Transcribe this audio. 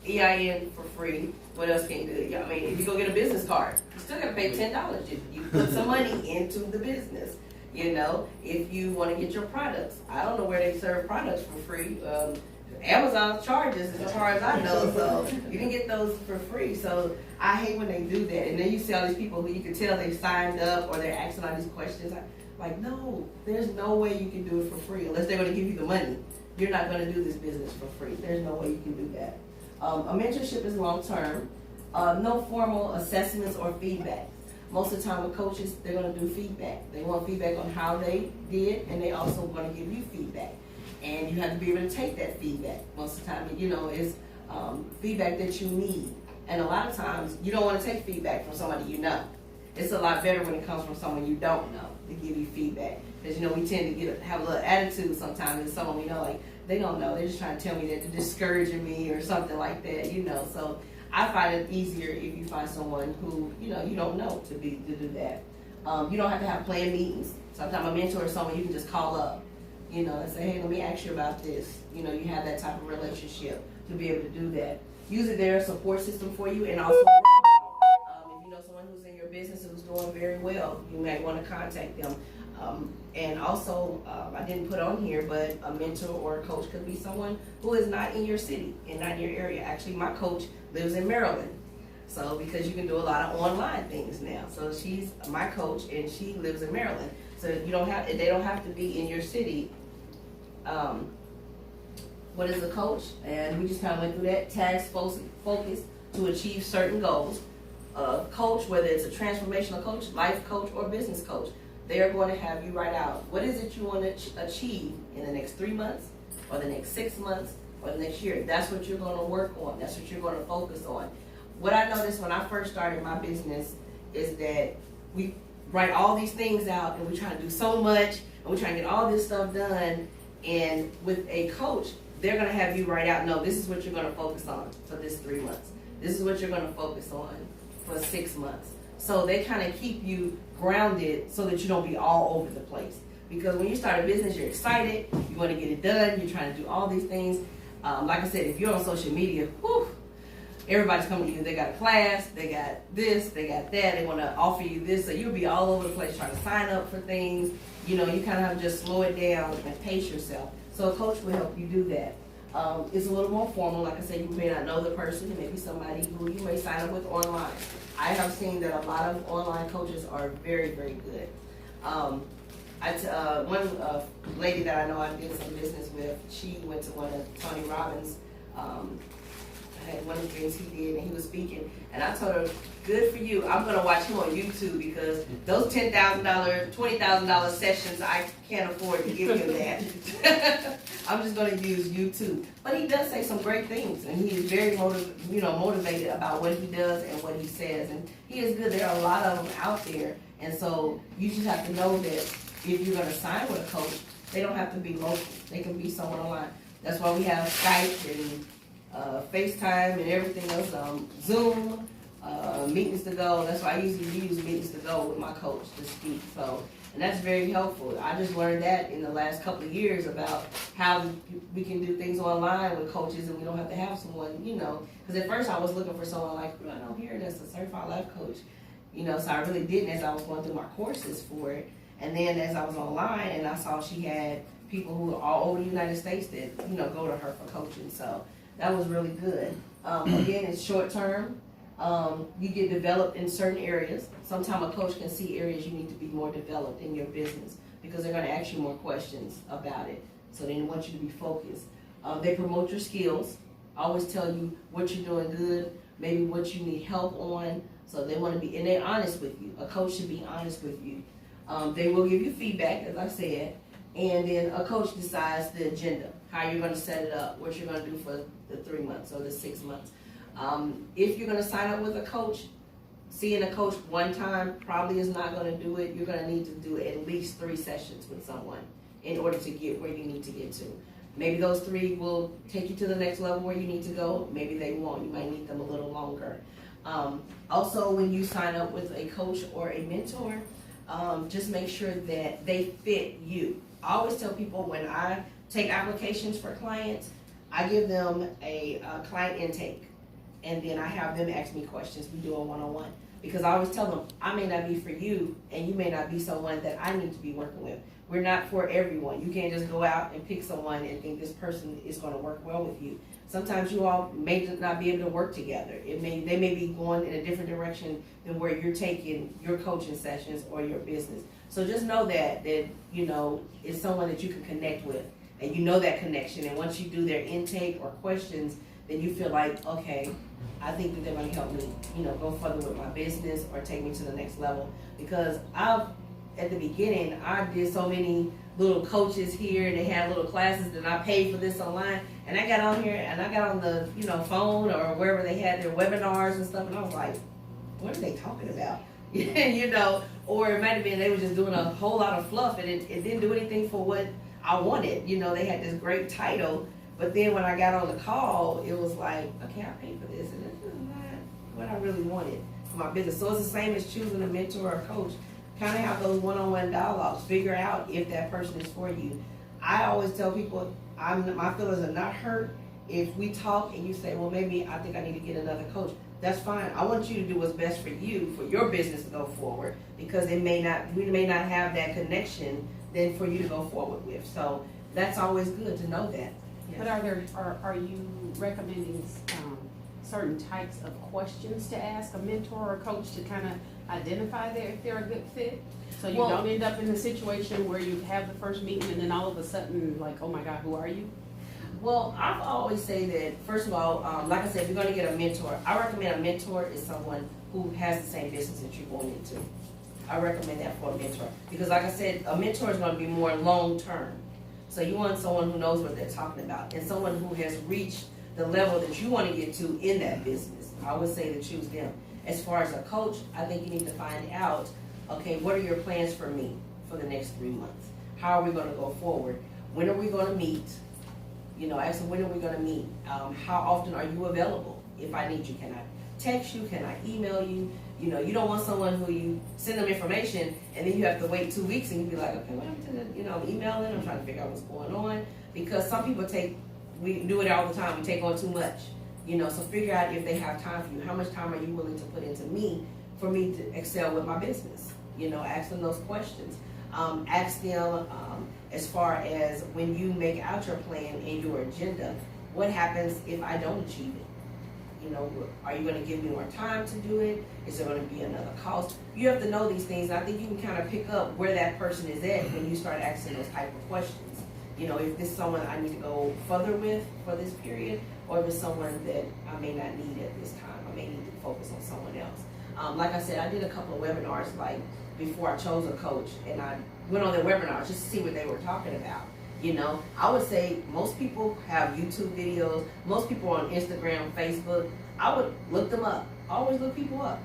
EIN for free. What else can you do? I mean, if you go get a business card, you still gotta pay $10. You put some money into the business. You know, if you want to get your products, I don't know where they serve products for free. Amazon charges, as far as I know, so you can get those for free. So I hate when they do that. And then you see all these people who you can tell they signed up or they're asking all these questions. Like, no, there's no way you can do it for free unless they're going to give you the money. You're not going to do this business for free. There's no way you can do that. A mentorship is long term. No formal assessments or feedback. Most of the time with coaches, they're going to do feedback. They want feedback on how they did, and they also want to give you feedback. And you have to be able to take that feedback. Most of the time, you know, it's feedback that you need. And a lot of times, you don't want to take feedback from somebody you know. It's a lot better when it comes from someone you don't know to give you feedback. Because, you know, we tend to have a little attitude sometimes with someone we know, like, they don't know. They're just trying to tell me that they're discouraging me or something like that, you know. So I find it easier if you find someone who, you know, you don't know to do that. You don't have to have planned meetings. Sometimes a mentor is someone you can just call up, you know, and say, hey, let me ask you about this. You know, you have that type of relationship to be able to do that. Usually they're a support system for you, and also if you know someone who's in your business who's doing very well, you might want to contact them. And also, I didn't put on here, but a mentor or a coach could be someone who is not in your city and not in your area. Actually, my coach lives in Maryland. So, because you can do a lot of online things now. So she's my coach and she lives in Maryland. So they don't have to be in your city. What is a coach? And we just kind of went through that. Task focus to achieve certain goals. Coach, whether it's a transformational coach, life coach, or business coach, they are going to have you write out what is it you want to achieve in the next 3 months, or the next 6 months, or the next year. That's what you're going to work on. That's what you're going to focus on. What I noticed when I first started my business is that we write all these things out and we try to do so much and we try to get all this stuff done. And with a coach, they're going to have you write out, no, this is what you're going to focus on for this 3 months. This is what you're going to focus on for 6 months. So they kind of keep you grounded so that you don't be all over the place. Because when you start a business, you're excited, you want to get it done, you're trying to do all these things. Like I said, if you're on social media, whew, everybody's coming to you. They got a class, they got this, they got that, they want to offer you this. So you'll be all over the place trying to sign up for things. You know, you kind of have to just slow it down and pace yourself. So a coach will help you do that. It's a little more formal. Like I said, you may not know the person. It may be somebody who you may sign up with online. I have seen that a lot of online coaches are very, very good. One lady that I know I did some business with, she went to one of Tony Robbins' had one of the things he did, and he was speaking, and I told her, good for you, I'm going to watch him on YouTube, because those $10,000, $20,000 sessions, I can't afford to give him that. I'm just going to use YouTube. But he does say some great things, and he is very motivated about what he does and what he says, and he is good. There are a lot of them out there, and so you just have to know that if you're going to sign with a coach, they don't have to be local. They can be someone online. That's why we have Skype and FaceTime and everything else, Zoom, Meetings to Go. That's why I usually use Meetings to Go with my coach to speak. So, and that's very helpful. I just learned that in the last couple of years about how we can do things online with coaches, and we don't have to have someone, you know. Because at first I was looking for someone like, who do I know here that's a certified life coach, you know. So I really didn't as I was going through my courses for it. And then as I was online and I saw she had people who are all over the United States that, you know, go to her for coaching. So that was really good. Again, it's short term. You get developed in certain areas. Sometimes a coach can see areas you need to be more developed in your business, because they're going to ask you more questions about it. So they want you to be focused. They promote your skills. Always tell you what you're doing good, maybe what you need help on. So they want to be, and they're honest with you. A coach should be honest with you. They will give you feedback, as I said, and then a coach decides the agenda, how you're going to set it up, what you're going to do for the 3 months or the 6 months. If you're going to sign up with a coach, seeing a coach one time probably is not going to do it. You're going to need to do at least 3 sessions with someone in order to get where you need to get to. Maybe those 3 will take you to the next level where you need to go. Maybe they won't. You might need them a little longer. Also, when you sign up with a coach or a mentor, just make sure that they fit you. I always tell people, when I take applications for clients, I give them a client intake. and then I have them ask me questions. We do a one-on-one. Because I always tell them, I may not be for you, and you may not be someone that I need to be working with. We're not for everyone. You can't just go out and pick someone and think this person is going to work well with you. Sometimes you all may not be able to work together. They may be going in a different direction than where you're taking your coaching sessions or your business. So just know that you know, it's someone that you can connect with, and you know that connection. And once you do their intake or questions, then you feel like, okay, I think that they're going to help me, you know, go further with my business or take me to the next level. Because at the beginning, I did so many little coaches here, and they had little classes that I paid for this online. And I got on here and I got on the, you know, phone or wherever they had their webinars and stuff, and I was like, what are they talking about? You know, or it might have been they were just doing a whole lot of fluff, and it didn't do anything for what I wanted. You know, they had this great title, but then when I got on the call, it was like, okay, I paid for this, and this is not what I really wanted for my business. So it's the same as choosing a mentor or a coach. Kind of have those one-on-one dialogues. Figure out if that person is for you. I always tell people, my feelings are not hurt if we talk and you say, well, maybe I think I need to get another coach. That's fine. I want you to do what's best for you, for your business to go forward, because we may not have that connection then for you to go forward with. So that's always good to know that. Yes. But are you recommending certain types of questions to ask a mentor or a coach to kind of identify if they're a good fit? So you don't end up in a situation where you have the first meeting and then all of a sudden, like, oh my God, who are you? Well, I always say that, first of all, like I said, if you're going to get a mentor, I recommend a mentor is someone who has the same business that you're going into. I recommend that for a mentor. Because like I said, a mentor is going to be more long-term. So you want someone who knows what they're talking about, and someone who has reached the level that you want to get to in that business. I would say to choose them. As far as a coach, I think you need to find out, okay, what are your plans for me for the next 3 months? How are we going to go forward? When are we going to meet? You know, ask them, when are we going to meet? How often are you available? If I need you, can I text you? Can I email you? You know, you don't want someone who you send them information and then you have to wait 2 weeks and you be like, okay, what happened to the, you know, I'm emailing, I'm trying to figure out what's going on. Because some people we do it all the time, we take on too much. You know, so figure out if they have time for you. How much time are you willing to put into me for me to excel with my business? You know, ask them those questions. Ask them as far as when you make out your plan and your agenda, what happens if I don't achieve it? You know, are you going to give me more time to do it? Is there going to be another cost? You have to know these things. I think you can kind of pick up where that person is at when you start asking those type of questions. You know, if this is someone I need to go further with for this period, or if it's someone that I may not need at this time. I may need to focus on someone else. Like I said, I did a couple of webinars like before I chose a coach, and I went on their webinars just to see what they were talking about. You know, I would say most people have YouTube videos. Most people are on Instagram, Facebook. I would look them up. Always look people up.